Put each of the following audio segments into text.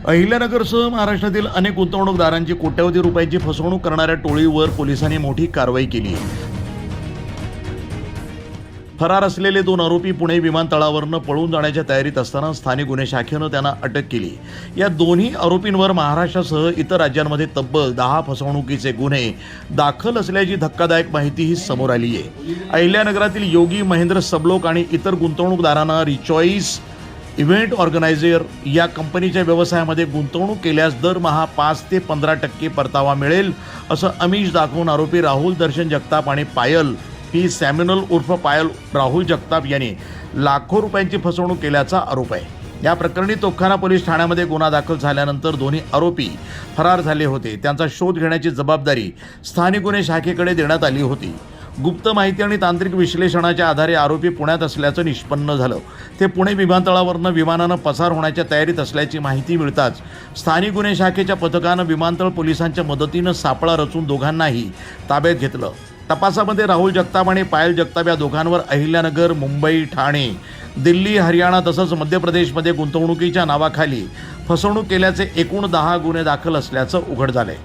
अहिल्यानगरसह महाराष्ट्रातील अनेक गुंतवणूकदारांची कोट्यवधी रुपयांची फसवणूक करणाऱ्या टोळीवर पोलिसांनी मोठी कारवाई केली आहे। फरार असलेले 2 आरोपी पुणे विमानतळावरून पळून जाण्याच्या तयारीत असताना स्थानिक गुन्हे शाखेनं त्यांना अटक केली। या दोन्ही आरोपींवर महाराष्ट्रासह इतर राज्यांमध्ये तब्बल 10 फसवणुकीचे गुन्हे दाखल असल्याची धक्कादायक माहितीही समोर आली आहे। अहिल्यानगरातील योगी महेंद्र सबलोक आणि इतर गुंतवणूकदारांना रिचॉईस इव्हेंट ऑर्गनायझर या कंपनीच्या व्यवसायामध्ये गुंतवणूक केल्यास दरमहा 5 ते 15% परतावा मिळेल असं आमिष दाखवून आरोपी राहुल दर्शन जगताप आणि पायल पी सॅम्युअल उर्फ पायल राहुल जगताप यांनी लाखो रुपयांची फसवणूक केल्याचा आरोप आहे। या प्रकरणी तोफखाना पोलीस ठाण्यामध्ये गुन्हा दाखल झाल्यानंतर दोन्ही आरोपी फरार झाले होते। त्यांचा शोध घेण्याची जबाबदारी स्थानिक गुन्हे शाखेकडे देण्यात आली होती। गुप्त माहिती आणि तांत्रिक विश्लेषणाच्या आधारे आरोपी पुण्यात असल्याचं निष्पन्न झालं। ते पुणे विमानतळावरून विमानानं पसार होण्याच्या तयारीत असल्याची माहिती मिळताच स्थानिक गुन्हे शाखेच्या पथकानं विमानतळ पोलिसांच्या मदतीनं सापळा रचून दोघांनाही ताब्यात घेतलं। तपासामध्ये राहुल जगताप आणि पायल जगताप या दोघांवर अहिल्यानगर, मुंबई, ठाणे, दिल्ली, हरियाणा तसंच मध्य प्रदेशमध्ये गुंतवणुकीच्या नावाखाली फसवणूक केल्याचे एकूण 10 गुन्हे दाखल असल्याचं उघड झालंय।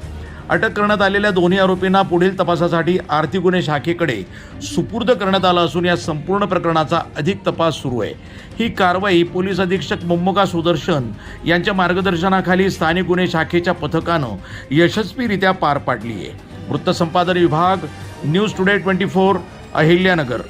अटक करण्यात आलेल्या दोन्ही आरोपींना पुढील तपासासाठी आर्थिक गुन्हे शाखेकडे सुपूर्द करण्यात आलं असून या संपूर्ण प्रकरणाचा अधिक तपास सुरू आहे। ही कारवाई पोलीस अधीक्षक मोम्मोका सुदर्शन यांच्या मार्गदर्शनाखाली स्थानिक गुन्हे शाखेच्या पथकानं यशस्वीरित्या पार पाडली आहे। वृत्तसंपादन विभाग, न्यूज टुडे 24, अहिल्यानगर।